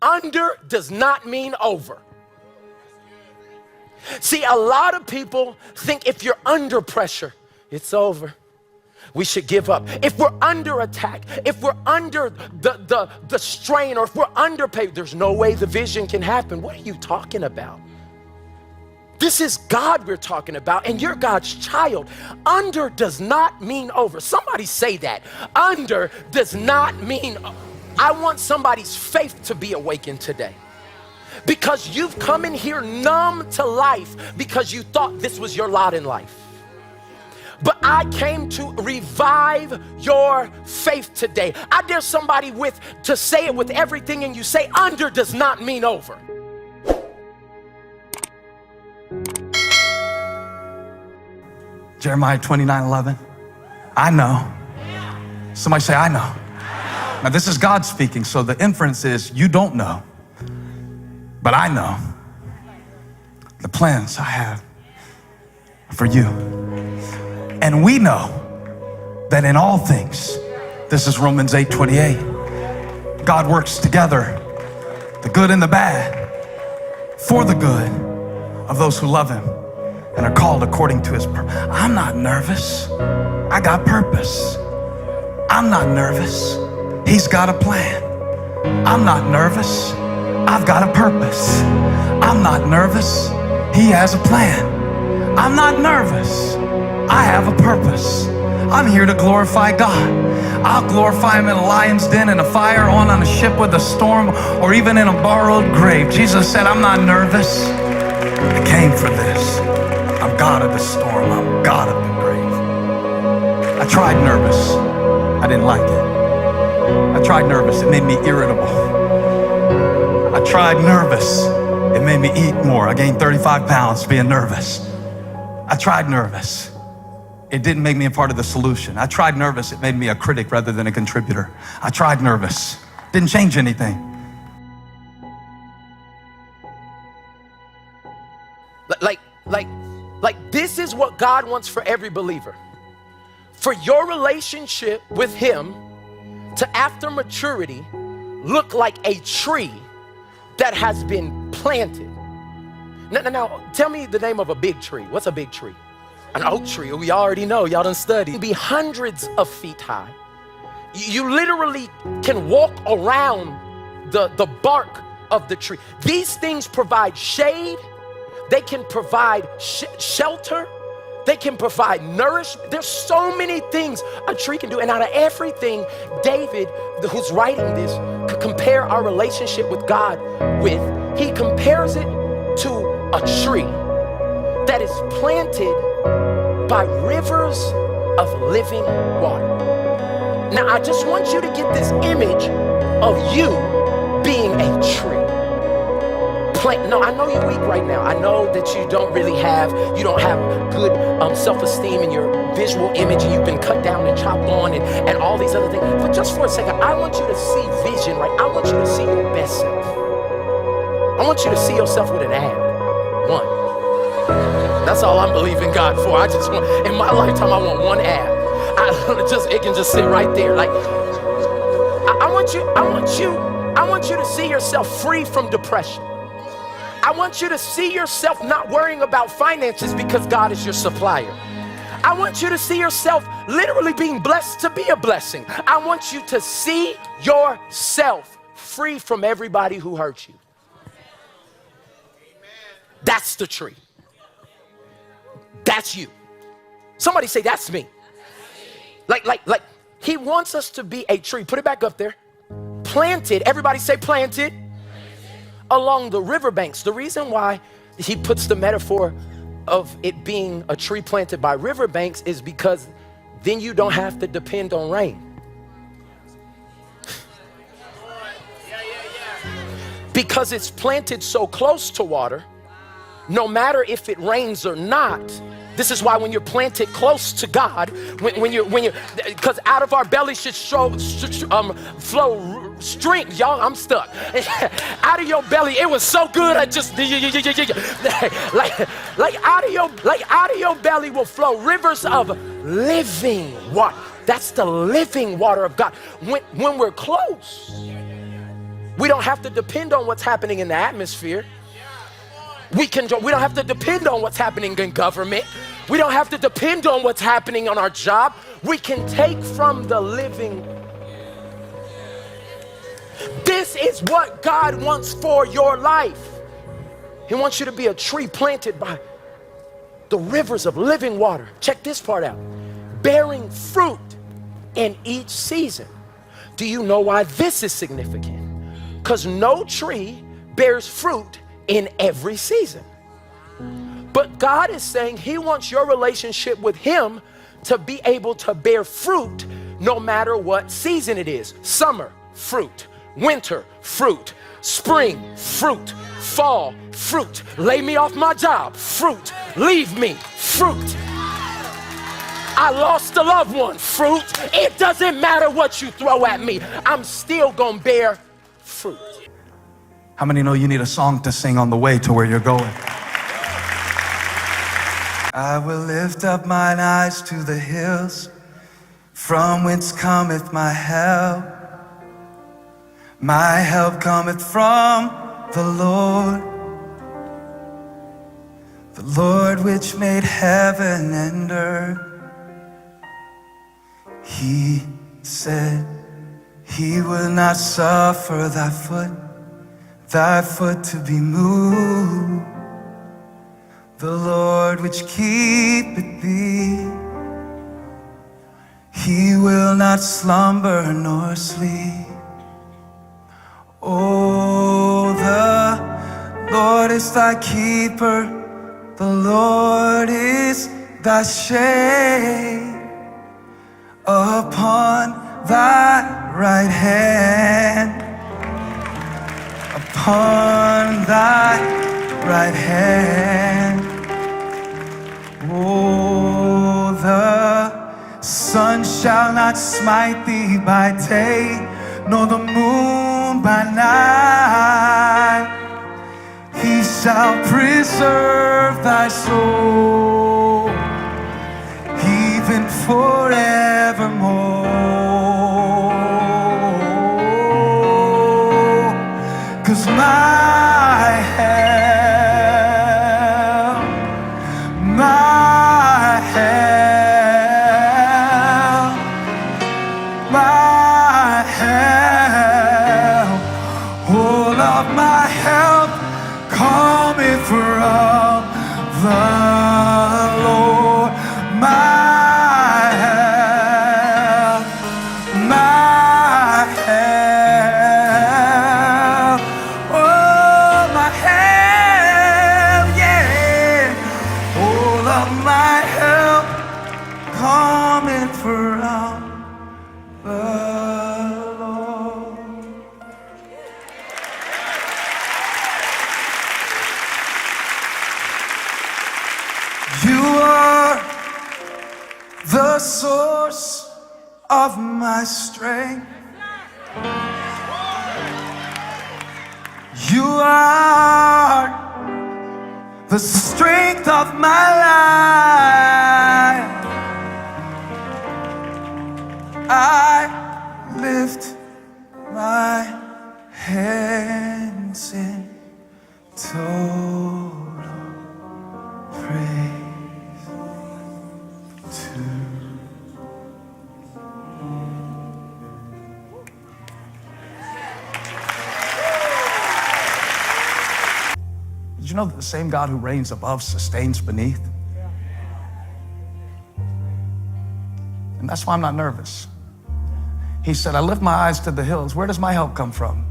under does not mean over. See, a lot of people think if you're under pressure, it's over. We should give up. If we're under attack, if we're under the strain, or if we're underpaid, there's no way the vision can happen. What are you talking about? This is God we're talking about, and you're God's child. Under does not mean over. Somebody say that. Under does not mean over. I want somebody's faith to be awakened today. Because you've come in here numb to life because you thought this was your lot in life. But I came to revive your faith today. I dare somebody to say it with everything in you. Say, under does not mean over. Jeremiah 29:11. I know. Somebody say, I know. Now this is God speaking, so the inference is you don't know. But I know the plans I have for you. And we know that in all things, this is Romans 8:28, God works together, the good and the bad, for the good of those who love him and are called according to his purpose. I'm not nervous. I got purpose. I'm not nervous. He's got a plan. I'm not nervous. I've got a purpose. I'm not nervous. He has a plan. I'm not nervous. I have a purpose. I'm here to glorify God. I'll glorify him in a lion's den, in a fire, on a ship with a storm, or even in a borrowed grave. Jesus said, I'm not nervous. I came for this. I'm God of the storm. I'm God of the grave. I tried nervous. I didn't like it. I tried nervous. It made me irritable. I tried nervous. It made me eat more. I gained 35 pounds being nervous. I tried nervous. It didn't make me a part of the solution. I tried nervous. It made me a critic rather than a contributor. I tried nervous. Didn't change anything. Like this is what God wants for every believer. For your relationship with him to, after maturity, look like a tree that has been planted. Now, tell me the name of a big tree. What's a big tree? An oak tree. We already know. Y'all done studied. Be hundreds of feet high. You literally can walk around the bark of the tree. These things provide shade. They can provide shelter. They can provide nourishment. There's so many things a tree can do. And out of everything, David, who's writing this, could compare our relationship with God with. He compares it to a tree that is planted by rivers of living water. Now, I just want you to get this image of you being a tree. No, I know you're weak right now. I know that you don't have good self-esteem in your visual image, and you've been cut down and chopped on and all these other things. But just for a second, I want you to see vision, right? I want you to see your best self. I want you to see yourself with an ab. One. That's all I'm believing God for. I just want, in my lifetime, I want one ab. It can just sit right there. Like, I want you to see yourself free from depression. I want you to see yourself not worrying about finances because God is your supplier. I want you to see yourself literally being blessed to be a blessing. I want you to see yourself free from everybody who hurt you. That's the tree. That's you. Somebody say, that's me. Like he wants us to be a tree. Put it back up there. Planted. Everybody say planted. Along the riverbanks. The reason why he puts the metaphor of it being a tree planted by riverbanks is because then you don't have to depend on rain. Because it's planted so close to water, no matter if it rains or not. This is why when you're planted close to God, when you're, because out of our belly should flow stream. Y'all, I'm stuck. Out of your belly, it was so good. I just like out of your belly will flow rivers of living water. That's the living water of God. When we're close, We don't have to depend on what's happening in the atmosphere. We don't have to depend on what's happening in government. We don't have to depend on what's happening on our job. We can take from the living. This is what God wants for your life. He wants you to be a tree planted by the rivers of living water. Check this part out. Bearing fruit in each season. Do you know why this is significant? Because no tree bears fruit in every season. But God is saying he wants your relationship with him to be able to bear fruit no matter what season it is. Summer, fruit. Winter, fruit. Spring, fruit. Fall, fruit. Lay me off my job, fruit. Leave me, fruit. I lost a loved one, fruit. It doesn't matter what you throw at me, I'm still gonna bear fruit. How many know you need a song to sing on the way to where you're going? I will lift up mine eyes to the hills, from whence cometh my help. My help cometh from the Lord which made heaven and earth. He said he will not suffer thy foot to be moved. The Lord which keepeth thee, he will not slumber nor sleep. Oh, the Lord is thy keeper, the Lord is thy shade upon thy right hand, upon thy right hand. Oh, the sun shall not smite thee by day, nor the moon by night. He shall preserve thy soul, even forevermore. 'Cause my help, my help, my help, all of my help coming from the Lord. My help, my help, oh my help, yeah, all of my help coming from the Lord. You are the source of my strength. You are the strength of my life. I lift my hands in total praise to Did you know that the same God who reigns above sustains beneath? And that's why I'm not nervous. He said, I lift my eyes to the hills. Where does my help come from?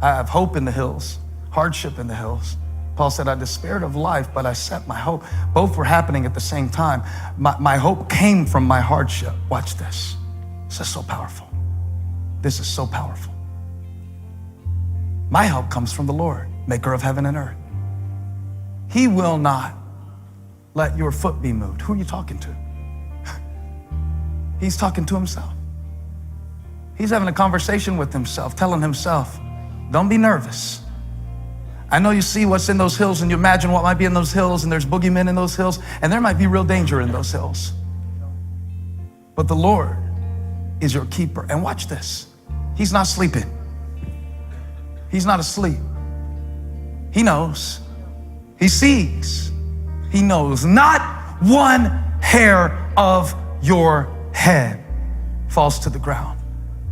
I have hope in the hills, hardship in the hills. Paul said, I despaired of life, but I set my hope. Both were happening at the same time. My hope came from my hardship. Watch this. This is so powerful. This is so powerful. My help comes from the Lord, maker of heaven and earth. He will not let your foot be moved. Who are you talking to? He's talking to himself. He's having a conversation with himself, telling himself, don't be nervous. I know you see what's in those hills and you imagine what might be in those hills, and there's boogeymen in those hills, and there might be real danger in those hills. But the Lord is your keeper. And watch this. He's not sleeping. He's not asleep. He knows. He sees. He knows. Not one hair of your head falls to the ground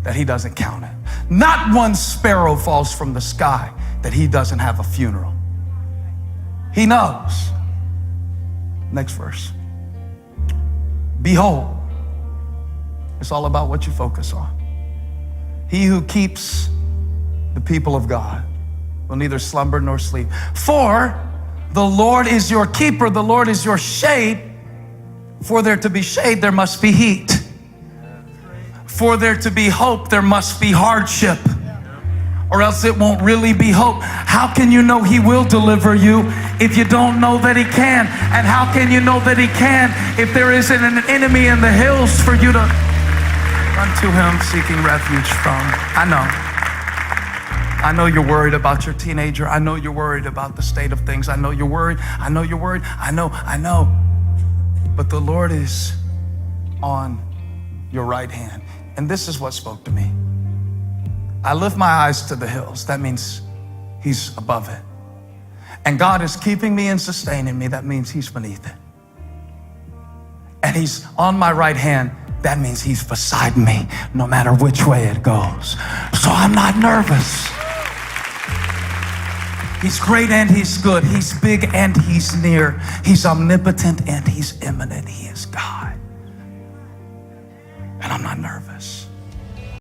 that he doesn't count it. Not one sparrow falls from the sky that he doesn't have a funeral. He knows. Next verse. Behold, it's all about what you focus on. He who keeps the people of God will neither slumber nor sleep. For the Lord is your keeper, the Lord is your shade. For there to be shade, there must be heat. For there to be hope, there must be hardship, or else it won't really be hope. How can you know he will deliver you if you don't know that he can? And how can you know that he can if there isn't an enemy in the hills for you to run to him seeking refuge from? I know you're worried about your teenager. I know you're worried about the state of things. I know you're worried. I know you're worried. I know. But the Lord is on your right hand. And this is what spoke to me. I lift my eyes to the hills. That means he's above it. And God is keeping me and sustaining me. That means he's beneath it. And he's on my right hand. That means he's beside me no matter which way it goes. So I'm not nervous. He's great and he's good. He's big and he's near. He's omnipotent and he's immanent. He is God. And I'm not nervous.